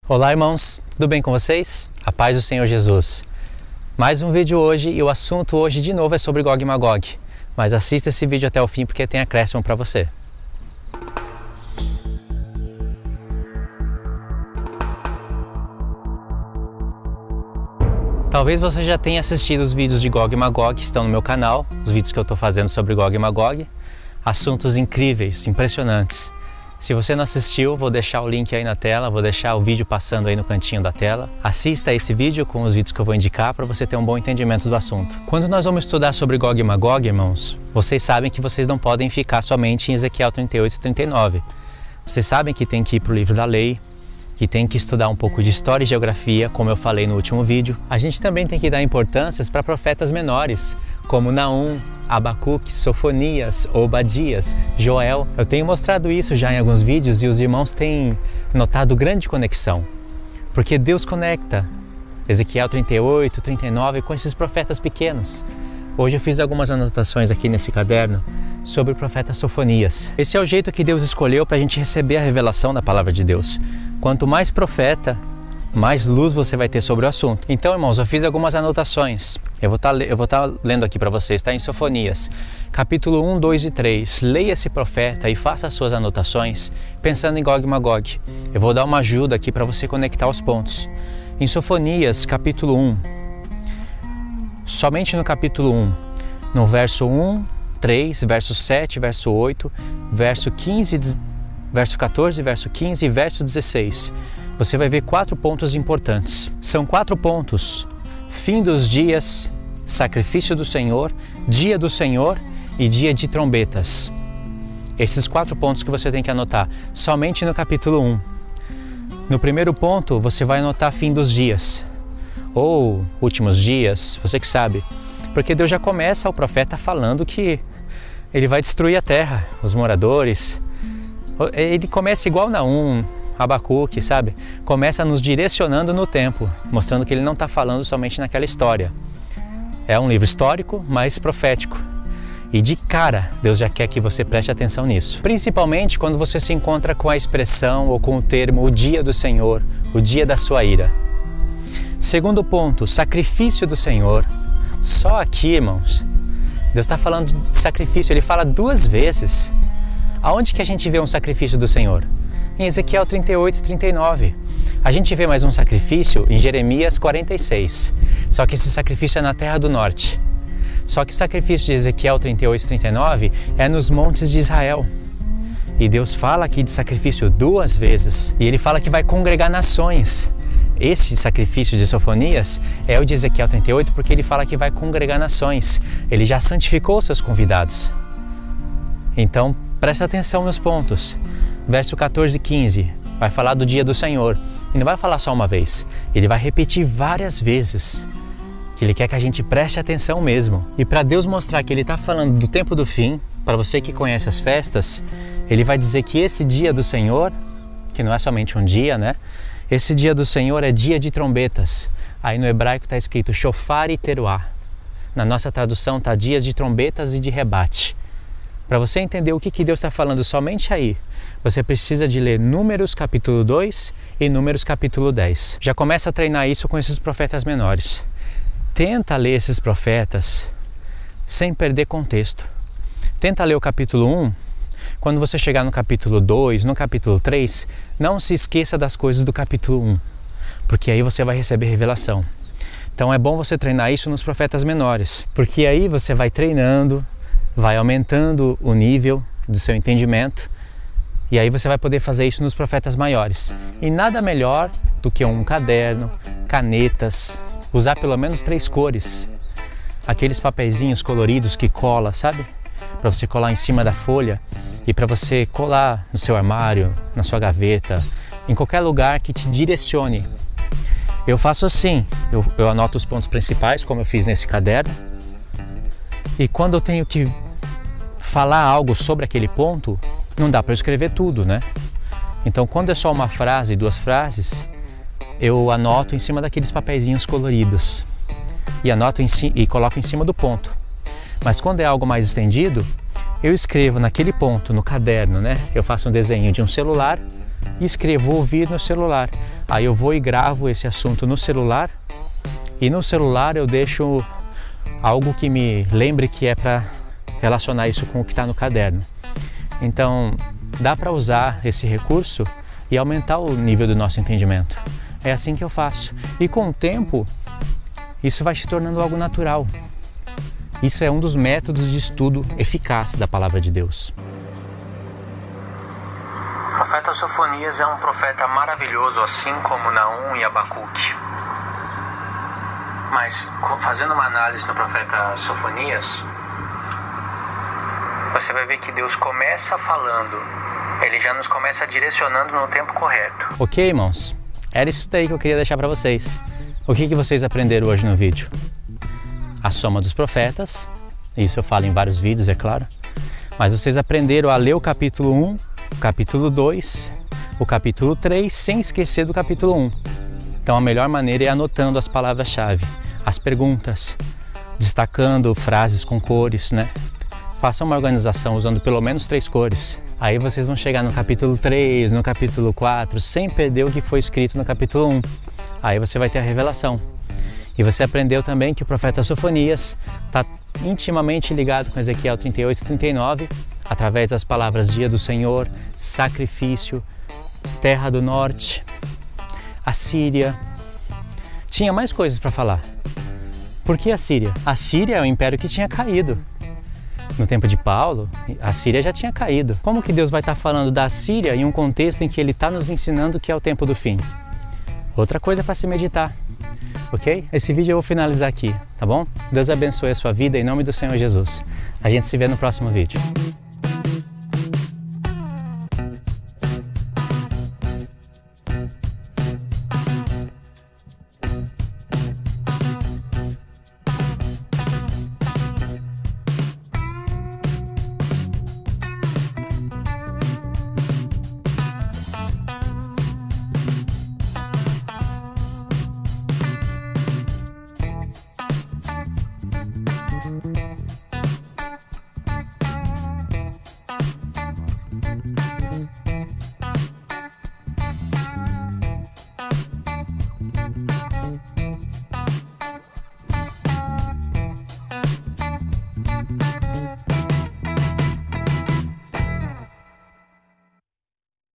Olá, irmãos, tudo bem com vocês? A paz do Senhor Jesus. Mais um vídeo hoje e o assunto hoje de novo é sobre Gog e Magog. Mas assista esse vídeo até o fim porque tem acréscimo para você. Talvez você já tenha assistido os vídeos de Gog e Magog que estão no meu canal, os vídeos que eu estou fazendo sobre Gog e Magog. Assuntos incríveis, impressionantes. Se você não assistiu, vou deixar o link aí na tela, vou deixar o vídeo passando aí no cantinho da tela. Assista esse vídeo com os vídeos que eu vou indicar para você ter um bom entendimento do assunto. Quando nós vamos estudar sobre Gog e Magog, irmãos, vocês sabem que vocês não podem ficar somente em Ezequiel 38 e 39. Vocês sabem que tem que ir para o livro da lei, que tem que estudar um pouco de história e geografia, como eu falei no último vídeo. A gente também tem que dar importâncias para profetas menores, como Naum, Abacuque, Sofonias, Obadias, Joel. Eu tenho mostrado isso já em alguns vídeos e os irmãos têm notado grande conexão, porque Deus conecta Ezequiel 38, 39 com esses profetas pequenos. Hoje eu fiz algumas anotações aqui nesse caderno sobre o profeta Sofonias. Esse é o jeito que Deus escolheu para a gente receber a revelação da palavra de Deus. Quanto mais profeta, mais luz você vai ter sobre o assunto. Então, irmãos, eu fiz algumas anotações. Eu vou estar lendo aqui para vocês, está em Sofonias, capítulo 1, 2 e 3. Leia esse profeta e faça as suas anotações pensando em Gog e Magog. Eu vou dar uma ajuda aqui para você conectar os pontos. Em Sofonias, capítulo 1, somente no capítulo 1, no verso 1, 3, verso 7, verso 8, verso 15, verso 14, verso 15 e verso 16. Você vai ver 4 pontos importantes. São 4 pontos: fim dos dias, sacrifício do Senhor, dia do Senhor e dia de trombetas. Esses 4 pontos que você tem que anotar, somente no capítulo 1. No primeiro ponto, você vai anotar fim dos dias, ou últimos dias, você que sabe. Porque Deus já começa o profeta falando que ele vai destruir a terra, os moradores. Ele começa igual Naum, Abacuque, sabe? Começa nos direcionando no tempo, mostrando que ele não está falando somente naquela história. É um livro histórico, mas profético. E de cara, Deus já quer que você preste atenção nisso. Principalmente quando você se encontra com a expressão ou com o termo o dia do Senhor, o dia da sua ira. Segundo ponto, sacrifício do Senhor. Só aqui, irmãos, Deus está falando de sacrifício, ele fala 2 vezes. Aonde que a gente vê um sacrifício do Senhor? Em Ezequiel 38 e 39. A gente vê mais um sacrifício em Jeremias 46. Só que esse sacrifício é na terra do norte. Só que o sacrifício de Ezequiel 38 e 39 é nos montes de Israel. E Deus fala aqui de sacrifício 2 vezes. E ele fala que vai congregar nações. Este sacrifício de Sofonias é o de Ezequiel 38 porque ele fala que vai congregar nações. Ele já santificou seus convidados. Então, presta atenção nos pontos. Verso 14 e 15 vai falar do dia do Senhor. E não vai falar só uma vez. Ele vai repetir várias vezes. Que ele quer que a gente preste atenção mesmo. E para Deus mostrar que ele está falando do tempo do fim, para você que conhece as festas, ele vai dizer que esse dia do Senhor, que não é somente um dia, né? Esse dia do Senhor é dia de trombetas. Aí no hebraico está escrito shofar e teruá. Na nossa tradução está dias de trombetas e de rebate. Para você entender o que Deus está falando somente aí, você precisa de ler Números capítulo 2 e Números capítulo 10. Já começa a treinar isso com esses profetas menores. Tenta ler esses profetas sem perder contexto. Tenta ler o capítulo 1. Quando você chegar no capítulo 2, no capítulo 3, não se esqueça das coisas do capítulo 1, porque aí você vai receber revelação. Então é bom você treinar isso nos profetas menores, porque aí você vai treinando, vai aumentando o nível do seu entendimento, e aí você vai poder fazer isso nos profetas maiores. E nada melhor do que um caderno, canetas, usar pelo menos 3 cores, aqueles papeizinhos coloridos que cola, sabe? Para você colar em cima da folha e para você colar no seu armário, na sua gaveta, em qualquer lugar que te direcione. Eu faço assim, eu anoto os pontos principais, como eu fiz nesse caderno, e quando eu tenho que falar algo sobre aquele ponto, não dá para eu escrever tudo, né? Então, quando é só uma frase, 2 frases, eu anoto em cima daqueles papeizinhos coloridos e anoto e coloco em cima do ponto. Mas quando é algo mais estendido, eu escrevo naquele ponto, no caderno, né? Eu faço um desenho de um celular e escrevo ouvir no celular. Aí eu vou e gravo esse assunto no celular, e no celular eu deixo algo que me lembre que é para relacionar isso com o que está no caderno. Então, dá para usar esse recurso e aumentar o nível do nosso entendimento. É assim que eu faço. E com o tempo, isso vai se tornando algo natural. Isso é um dos métodos de estudo eficaz da Palavra de Deus. O profeta Sofonias é um profeta maravilhoso, assim como Naum e Abacuque. Mas, fazendo uma análise no profeta Sofonias, você vai ver que Deus começa falando, Ele já nos começa direcionando no tempo correto. Ok, irmãos? Era isso daí que eu queria deixar para vocês. O que vocês aprenderam hoje no vídeo? A soma dos profetas, isso eu falo em vários vídeos, é claro. Mas vocês aprenderam a ler o capítulo 1, o capítulo 2, o capítulo 3, sem esquecer do capítulo 1. Então a melhor maneira é anotando as palavras-chave, as perguntas, destacando frases com cores, né? Façam uma organização usando pelo menos 3 cores. Aí vocês vão chegar no capítulo 3, no capítulo 4, sem perder o que foi escrito no capítulo 1. Aí você vai ter a revelação. E você aprendeu também que o profeta Sofonias está intimamente ligado com Ezequiel 38 e 39, através das palavras dia do Senhor, sacrifício, terra do norte, Assíria. Tinha mais coisas para falar. Por que a Síria? A Síria é o império que tinha caído. No tempo de Paulo, a Síria já tinha caído. Como que Deus vai estar falando da Síria em um contexto em que Ele está nos ensinando que é o tempo do fim? Outra coisa para se meditar, ok? Esse vídeo eu vou finalizar aqui, tá bom? Deus abençoe a sua vida em nome do Senhor Jesus. A gente se vê no próximo vídeo.